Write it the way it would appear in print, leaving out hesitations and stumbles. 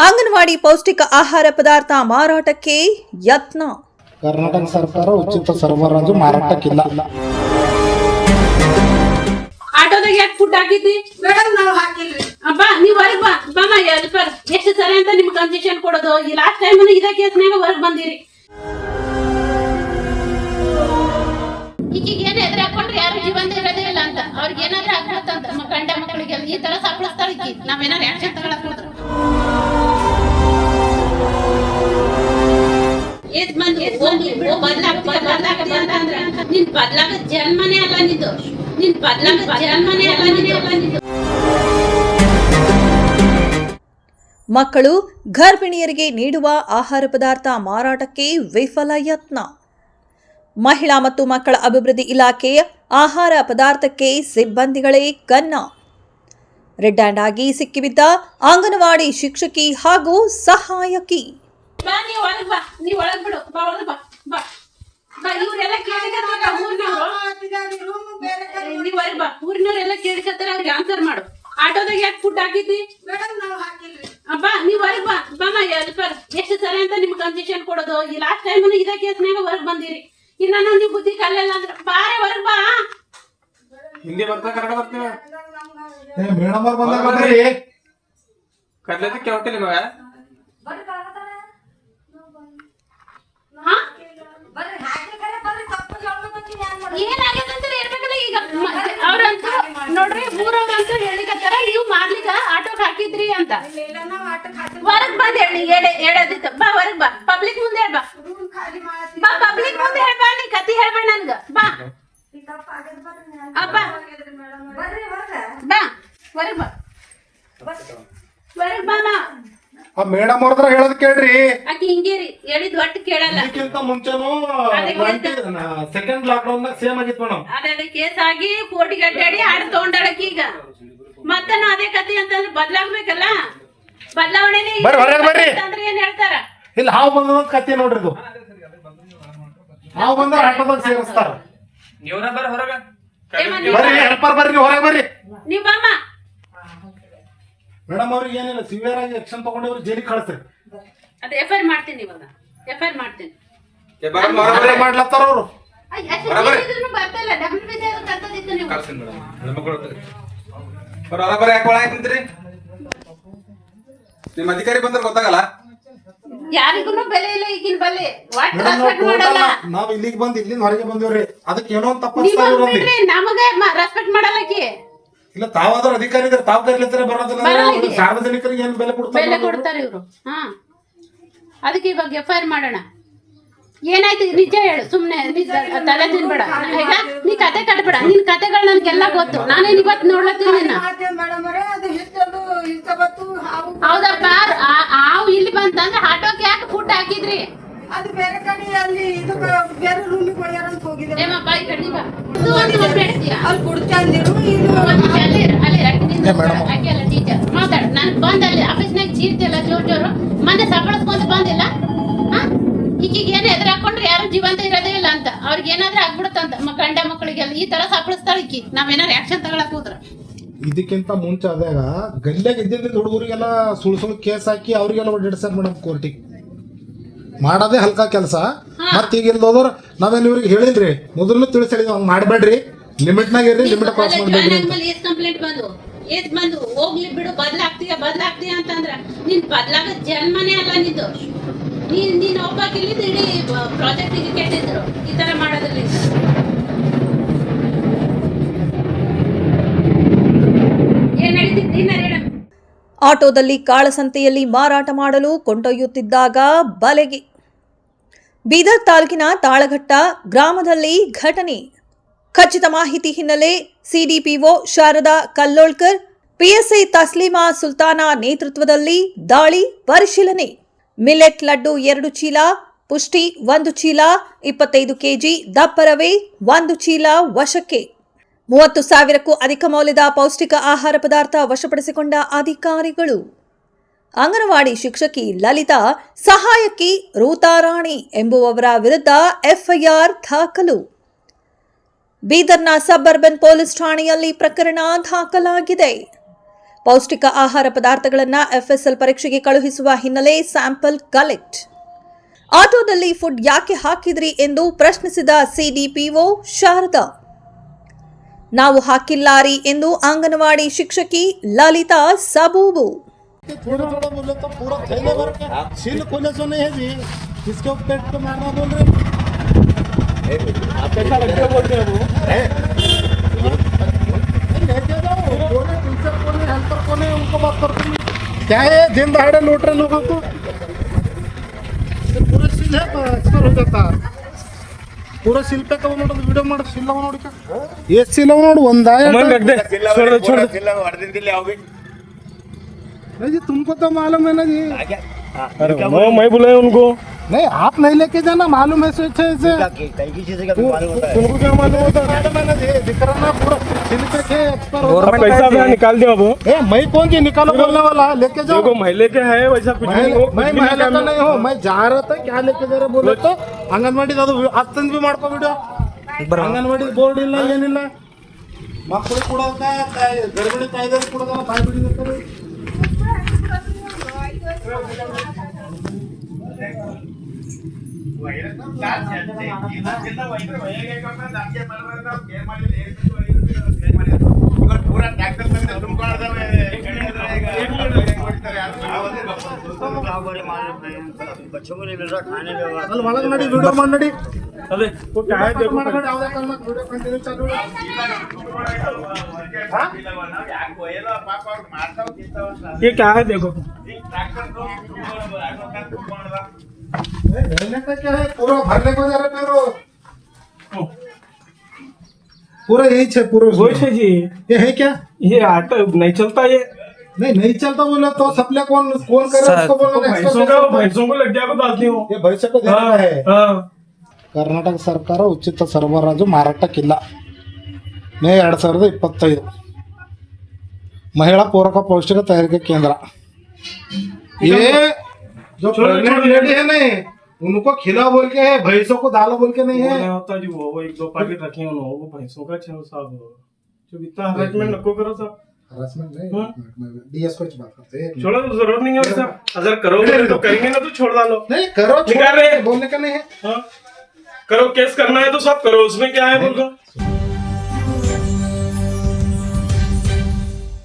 ಅಂಗನವಾಡಿ ಪೌಷ್ಟಿಕ ಆಹಾರ ಪದಾರ್ಥ ಮಾರಾಟಕ್ಕೆ ಯತ್ನ. ಕರ್ನಾಟಕ ಸರ್ಕಾರ ಉಚಿತ ಸರಬರಾಜು ಮಾರಾಟಕ್ಕಿಲ್ಲ. ಆಟೋದಾಗ ಯಾಕೆ ಫುಡ್ ಹಾಕಿದ್ದಿ? ಮೇಡಮ್ ನಾವು ಹಾಕಿಲ್ರಿ. ಅಬ್ಬಾ ನೀವ್ ಹೊರಗ್ ಬಾ ಬಾಮ ಎಲ್ಪರ್ ಎಷ್ಟು ಸರಿ ಅಂತ ನಿಮ್ಗೆ ಕನ್ಸೆಷನ್ ಕೊಡೋದು. ಈ ಲಾಸ್ಟ್ ಟೈಮ್ ಇದೇ ಕೇಸ್ನಾಗ ಹೊರಗ್ ಬಂದಿರಿ. ಈಗೀಗ ಏನ್ ಎದುರು ಹಾಕೊಂಡ್ರೆ ಯಾರು ಜೀವಂತ ಇರೋದೇ ಇಲ್ಲ ಅಂತ ಅವ್ರಿಗೆ ಏನಾದ್ರೂ ಆಗ್ಬಿಡುತ್ತಂತ ಗಂಡ ಮಕ್ಕಳಿಗೆಲ್ಲ ಈ ತರ ಸಪ್ಪಳಿಸ್ತಾಳೆ. ನಾವೇನಾರು ಆಕ್ಷನ್ ತಗೊಳಕ್ ಹೋದ್ರು ನಿನ್ ಬದ್ಲಾಗ ಜನ್ಮನೇ ಅಲ್ಲ ನಿಂದು. ನಿನ್ ಬದ್ಲಾಗ ಜನ್ಮನೇ ಅಲ್ಲ ನಿಂದು. ಮಕ್ಕಳು ಗರ್ಭಿಣಿಯರಿಗೆ ನೀಡುವ ಆಹಾರ ಪದಾರ್ಥ ಮಾರಾಟಕ್ಕೆ ವಿಫಲ ಯತ್ನ. ಮಹಿಳಾ ಮತ್ತು ಮಕ್ಕಳ ಅಭಿವೃದ್ಧಿ ಇಲಾಖೆಯ ಆಹಾರ ಪದಾರ್ಥಕ್ಕೆ ಸಿಬ್ಬಂದಿಗಳೇ ಕನ್ನ. ರೆಡ್ ಹ್ಯಾಂಡ್ ಆಗಿ ಸಿಕ್ಕಿಬಿದ್ದ ಅಂಗನವಾಡಿ ಶಿಕ್ಷಕಿ ಹಾಗೂ ಸಹಾಯಕಿ. ಬಾ ನೀವ್ ಒಳಗ್ ಬಾ, ನೀವ್ ಒಳಗ್ ಬಿಡು. ಬಾ ಒಳಗ್ ಬಾ ಬಾ ಬಾ. ಇವ್ರೆಲ್ಲ ಕೇಳಿಕತ್ತಾರ ಊರಿನವ್ರು. ನೀವ್ ಒಳಗ್ ಬಾ. ಊರಿನವ್ರೆಲ್ಲ ಕೇಳಿಕತ್ತಾರ, ಅವ್ರಿಗೆ ಆನ್ಸರ್ ಮಾಡು. ಆಟೋದಾಗ ಯಾಕೆ ಫುಡ್ ಹಾಕಿದ್ದಿ? ಮೇಡಮ್ ನಾವು ಹಾಕಿಲ್ರಿ. ಅಬ್ಬಾ ನೀವ್ ಹೊರಗ್ ಬಾ ಬಾಮ ಎಲ್ಪರ್ ಎಷ್ಟು ಸರಿ ಅಂತ ನಿಮ್ಗೆ ಕನ್ಸೆಷನ್ ಕೊಡೋದು. ಈ ಲಾಸ್ಟ್ ಟೈಮ್ ಇದೇ ಕೇಸ್ನಾಗ ಹೊರಗ್ ಬಂದಿರಿ. ಇನ್ನ ನೀವು ಬುದ್ಧಿ ಕಲಿಯಲ್ಲ ಅಂದ್ರೆ ಬಾರೆ ಹೊರಗ್ ಬಾ. ಹಿಂದಿ ಬರ್ತಾ ಕನ್ನಡ ಬರ್ತೀವಿ. ಮೇಡಮ್ ಅವ್ರು ಬಂದಾಗ ಬರ್ರಿ. ಕರ್ಲೇದಕ್ಕೆ ಹೊಟ್ಟಿಲ್ಲ ಇವಾಗ. ಏನಾಗಿದೆ ಅಂತ ಹೇಳ್ಬೇಕಲ್ಲ ಈಗ. ಅವ್ರಂತೂ ನೋಡ್ರಿ ಊರವ್ರಂತೂ ಹೇಳಿಕತ್ತಾರ ನೀವು ಮಾಡ್ಲಿಕ್ಕ ಆಟೋಕ್ ಹಾಕಿದ್ರಿ ಅಂತ. ಹೊರಗ್ ಬಂದ್ ಹೇಳಿ ಹೇಳದಿತ್ತು. ಬಾ ಹೊರಗ್ ಬಾ. ಪಬ್ಲಿಕ್ ಮುಂದೆ ಹೇಳ್ಬಾ. ಬಾ ಪಬ್ಲಿಕ್ ಮುಂದೆ ಹೇಳ್ಬಾ. ನೀ ಕತಿ ಹೇಳ್ಬೇಡ ನನ್ಗ. ಬಾ ಅಬ್ಬಾ ಬಾ ಹೊರಗ್ ಬಾ. ಹೊರಗ್ ಬಾ ನಾ. ಆ ಮೇಡಮ್ ಅವ್ರದ್ರ ಹೇಳೋದ್ ಕೇಳ್ರಿ. ಆಕಿ ಹಿಂಗೇರಿ ಹೇಳಿದ್ ಒಟ್ಟು ಕೇಳಲ್ಲ. ಇದಕ್ಕಿಂತ ಮುಂಚೆನೂ ಸೆಕೆಂಡ್ ಲಾಕ್ಡೌನ್ ನಾಗ ಸೇಮ್ ಆಗಿತ್ತು ಮೇಡಮ್. ಅದೇ ಕೇಸ್ ಆಗಿ ಕೋರ್ಟಿಗೆ ಅಡ್ಡಾಡಿ ಆಡ ತಗೊಂಡಳಕಿ. ಈಗ ಮತ್ತನು ಅದೇ ಕತೆ ಅಂತಂದ್ರೆ ಬದ್ಲಾಗ್ಬೇಕಲ್ಲ. ಬದಲಾವಣೆ ಅಂದ್ರೆ ಏನ್ ಹೇಳ್ತಾರ? ಇಲ್ಲಿ ಹಾವು ಬಂದ ಕತ್ತಿ ನೋಡ್ರಿ ಇದು. ಹಾವು ಬಂದ್ರ ಆಟೋದಾಗ ಸೇರಿಸ್ತಾರ. ನೀವ್ರ ಬರ ಹೊರಗ ಬರ್ರಿ ಹೆಲ್ಪರ್ ಬರ್ರಿ, ನೀವು ಹೊರಗೆ ಬರ್ರಿ. ನೀವ್ ಬಾಮ. ಮೇಡಮ್ ಅವ್ರಿಗೆ ಏನಿಲ್ಲ, ಸಿವಿಯರ್ ಆಗಿ ಆಕ್ಷನ್ ತಗೊಂಡವ್ರು ಜೈಲಿಗೆ ಕಳಿಸ್ರಿ. ಅದೇ FIR ಮಾಡ್ತೀನಿ ಇವಾಗ. FIR ಮಾಡ್ತೀನಿ. ಮಾಡ್ಲತ್ತಾರ ಅವ್ರು. ಬರ್ತಲ್ಲ ಡಬಲ್ ಪೇಜ್ ಕರ್ತದಿತ್ತು ನೀವು. ಕಳ್ಸಿನ್ ಮೇಡಮ್. ಹೊರ ಬರ ಯಾಕೆ ಒಳ ಹಾಕಿದ್ರಿ? ನಿಮ್ ಅಧಿಕಾರಿ ಬಂದ್ರೆ ಗೊತ್ತಾಗಲ್ಲ. ಯಾರಿಗೂ ಬೆಲೆ ಇಲ್ಲ ಈಗಿನ ಬೆಲೆ. ನಾವ್ ಇಲ್ಲಿಗೆ ಬಂದ್ ಇಲ್ಲಿಂದ ಹೊರಗೆ ಬಂದಿವ್ರಿ. ಅದಕ್ಕೆ ಏನೋ ಒಂದು ತಪ್ಪ ನಮಗೆ ರೆಸ್ಪೆಕ್ಟ್ ಮಾಡಲ್ಲಕಿ. ಇಲ್ಲ, ತಾವಾದ್ರೂ ಅಧಿಕಾರಿ ಇದ್ರೆ ತಾವ್ ಕರಿಲಿತ್ತಾರೆ ಬರೋದಿಲ್ಲ. ಸಾರ್ವಜನಿಕರಿಗೆ ಏನ್ ಬೆಲೆ ಕೊಡ್ತಾರೆ ಇವ್ರು. ಹಾ, ಅದಕ್ಕೆ ಇವಾಗ FIR ಮಾಡೋಣ. ಏನಾಯ್ತು ನಿಜ ಹೇಳು. ಸುಮ್ನೆ ತಲೆ ತಿನ್ಬೇಡ. ಈಗ ನೀ ಕತೆ ಕಟ್ಬೇಡ. ನಿನ್ ಕತೆಗಳು ನನ್ಗೆಲ್ಲ ಗೊತ್ತು. ನಾನೇನ್ ಇವತ್ತು ನೋಡ್ಲತ್ತೀನಿ. ಹೌದಪ್ಪ, ಹಾವು ಇಲ್ಲಿ ಬಂತಂದ್ರೆ ಆಟೋಕ್ಕೆ ಯಾಕೆ ಫುಡ್ ಹಾಕಿದ್ರಿ? ಅದು ಬೇರೆ ಕಡೆ ಅಲ್ಲಿ ಇದು ಬೇರೆ ರೂಮಿಗೆ ಹೋಗ್ಯಾರ ಅಂತ ಹೋಗಿದ್ದೆ. ಅಲ್ಲಿ ಕುಡ್ತಂದಿರು ಟೀಚರ್ ಮಾತಾಡ. ನನ್ ಬಂದ ಅಲ್ಲಿ ಆಫೀಸ್ನಾಗ ಚೀರ್ತಿಲ್ಲ ಜೋರು ಮೊನ್ನೆ ಸಬಳಸ್ಕೊಂತ ಬಂದಿಲ್ಲ. ಈಗೀಗ ಏನ್ ಎದುರು ಹಾಕೊಂಡ್ರೆ ಯಾರು ಜೀವಂತ ಇರೋದೇ ಇಲ್ಲ ಅಂತ ಅವ್ರಿಗೆ ಏನಾದ್ರೂ ಆಗ್ಬಿಡುತ್ತಂತ ಗಂಡ ಮಕ್ಕಳಿಗೆಲ್ಲ ಈ ತರ ಸಪ್ಪಳಿಸ್ತಾಳೆ. ನಾವೇನಾರು ಆಕ್ಷನ್ ತಗೊಳಕ್ ಹೋದ್ರ. ಇದಕ್ಕಿಂತ ಮುಂಚೆ ಆದಾಗ ಗಲ್ಯಾಗ ಇದ್ದಿದ್ದ ಹುಡುಗರಿಗೆಲ್ಲ ಸುಳ್ಳು ಕೇಸ್ ಹಾಕಿ ಅವ್ರಿಗೆಲ್ಲ ಓಡಾಡ್ಸಾರ ಮೇಡಮ್ ಕೋರ್ಟಿಗೆ. ಮಾಡೋದೇ ಹಲ್ಕ ಕೆಲಸ. ಮತ್ ಈಗ ಇಲ್ಲಿ ಹೋದ್ರ ನಾವೇನ್ ಇವ್ರಿಗೆ ಹೇಳಿಲ್ರಿ, ಮೊದಲು ತಿಳಿಸಿ ಹೇಳಿದ್ವಿ ಹಂಗ್ ಮಾಡ್ಬೇಡ್ರಿ, ಲಿಮಿಟ್ನಾಗ ಇರ್ರಿ, ಲಿಮಿಟ್ ಕ್ರಾಸ್ ಮಾಡ್ಬೇಡ್ರಿ. ಕಂಪ್ಲೇಂಟ್ ಬಂದು ಹೋಗ್ಲಿ ಬಿಡು, ಬದಲಾಗ್ತೀಯ ಅಂತಂದ್ರ ನಿನ್ ಬದಲಾಗ ಜನ್ಮನೇ ಅಲ್ಲ ನಿಂದು. ನೀನ್ ಒಬ್ಬಾಕಿಲ್ಲಿ ಇಡೀ ಪ್ರಾಜೆಕ್ಟ್ ಕೆಟ್ಟಿದ್ರು ಈ ತರ ಮಾಡೋದ್ರಲ್ಲಿ. ಏನ್ ನಡೀತಿದ್ರಿ ಮೇಡಮ್? ಆಟೋದಲ್ಲಿ ಕಾಳಸಂತೆಯಲ್ಲಿ ಮಾರಾಟ ಮಾಡಲು ಕೊಂಡೊಯ್ಯುತ್ತಿದ್ದಾಗ ಬಲೆಗೆ. ಬೀದರ್ ತಾಲೂಕಿನ ತಾಳಘಟ್ಟ ಗ್ರಾಮದಲ್ಲಿ ಘಟನೆ. ಖಚಿತ ಮಾಹಿತಿ ಹಿನ್ನೆಲೆ ಸಿಡಿಪಿಒ ಶಾರದಾ ಕಲ್ಲೋಳ್ಕರ್, PSI ತಸ್ಲೀಮಾ ಸುಲ್ತಾನ ನೇತೃತ್ವದಲ್ಲಿ ದಾಳಿ ಪರಿಶೀಲನೆ. ಮಿಲೆಟ್ ಲಡ್ಡು 2 ಚೀಲ, ಪುಷ್ಟಿ 1 ಚೀಲ, 25 ಕೆಜಿ ದಪ್ಪ ರವೆ 1 ಚೀಲ ವಶಕ್ಕೆ. 30,000ಕ್ಕೂ ಅಧಿಕ ಮೌಲ್ಯದ ಪೌಷ್ಟಿಕ ಆಹಾರ ಪದಾರ್ಥ ವಶಪಡಿಸಿಕೊಂಡ ಅಧಿಕಾರಿಗಳು. ಅಂಗನವಾಡಿ ಶಿಕ್ಷಕಿ ಲಲಿತಾ, ಸಹಾಯಕಿ ರೂತಾರಾಣಿ ಎಂಬುವವರ ವಿರುದ್ಧ FIR ದಾಖಲು. ಬೀದರ್ನ ಸಬ್ ಅರ್ಬನ್ ಪೊಲೀಸ್ ಠಾಣೆಯಲ್ಲಿ ಪ್ರಕರಣ ದಾಖಲಾಗಿದೆ. ಪೌಷ್ಟಿಕ ಆಹಾರ ಪದಾರ್ಥಗಳನ್ನು ಎಫ್ಎಸ್ಎಲ್ ಪರೀಕ್ಷೆಗೆ ಕಳುಹಿಸುವ ಹಿನ್ನೆಲೆ ಸ್ಯಾಂಪಲ್ ಕಲೆಕ್ಟ್. ಆಟೋದಲ್ಲಿ ಫುಡ್ ಯಾಕೆ ಹಾಕಿದ್ರಿ ಎಂದು ಪ್ರಶ್ನಿಸಿದ ಸಿಡಿಪಿಒ ಶಾರದಾ. ನಾವು ಹಾಕಿಲ್ಲಾರಿ ಎಂದು ಅಂಗನವಾಡಿ ಶಿಕ್ಷಕಿ ಲಲಿತಾ ಸಬೂಬು. थोड़ा थोड़ा बोले तो पूरा थैले भर के सील खोले सो नहीं है जी, इसके ऊपर पेट पे मारना बोल रहे आप कैसा लगता है बोलते हैं वो लेके जाओ कोने टीचर कोने हेल्पर कोने उनको बात करते हैं क्या है दिन दहाड़े लूट रहे लोगों को पूरा सील है एक्सपर हो जाता पूरा सील पे कब नोड़ वीडियो मार सील नोड़ का ये सील नोड़ ಒಂದಾ छोड़ दे नहीं जी तुमको तो मालूम है ना जी। अरे वो मैं बुलाया उनको। नहीं आप नहीं लेके जाना, मालूम है ऐसे तुमको क्या मालूम होता है? दिख रहा ना पूरा छिलके थे एक्सपर अब पैसा भी निकाल दिया अब। मैं कौन जी निकालो बोलने वाला, लेके जाओ। देखो मैले के है वैसा कुछ नहीं हो। मैं महिला का नहीं हूँ, मैं जा रहा था क्या लेके जा रहा बोले तो अंगनवाड़ी दादू ಅತ್ತಂದ್ भी ಮಾಡ್ಕೋ ವಿಡಿಯೋ ಅಂಗನವಾಡಿ ಬೋರ್ಡ್ ಇಲ್ಲ ಏನಿಲ್ಲ ಮಕ್ಕಳು ಕೂಡ ಗರ್ಭಿಣಿ ತಾಯಿದವ್ರು ಕೂಡ ಬಾಯಿ ಬಿಡಿರ್ತಾರೆ. बच्चों को नहीं मिल रहा खाने में ಅಲ್ಲಿ ಒಳಗೆ ನಡಿ ವಿಡಿಯೋ ಮಾಡಿ ನಡಿ अरे वो क्या है देखो ಮಾಡ್ಕೊಂಡು ಯಾವುದೇ ಕಾರಣಕ್ಕೆ ವಿಡಿಯೋ ಕಂಟಿನ್ಯೂ ಚಾಲು ये क्या है देखो रहने का क्या है पूरा भरने को जा रहे पेरो पूरा यही है पूरा वही है जी ये है क्या ये आटा नहीं चलता ये नहीं चलता बोला तो सप्लाई कौन कौन करे उसको बोलना भैंसों को लड्डिया को डालती हूँ ये भविष्य को देना है हाँ ಕರ್ನಾಟಕ ಸರ್ಕಾರ ಉಚಿತ ಸರಬರಾಜು ಮಾರಾಟಕ್ಕಿಲ್ಲ. ಮೇ 2025 महिला पूरक पौष्टिक तैयारी केंद्र ये जो प्रेग्नेंट लेडी है नहीं उनको खिला बोल के है, भैंसों को दालो बोल के नहीं है। होता जी वो एक दो पैकेट रखे हैं वो भैंसों का छह साहब जो इतना हरासमेंट नको करो साहब हरासमेंट नहीं डीएस को बात करते हैं छोड़ो जरूरत नहीं है साहब अगर करोगे तो करेंगे ना तो छोड़ डालो नहीं करो निकाल रहे बोलने का नहीं है हाँ करो केस करना है तो सब करो उसमें क्या है बोल दो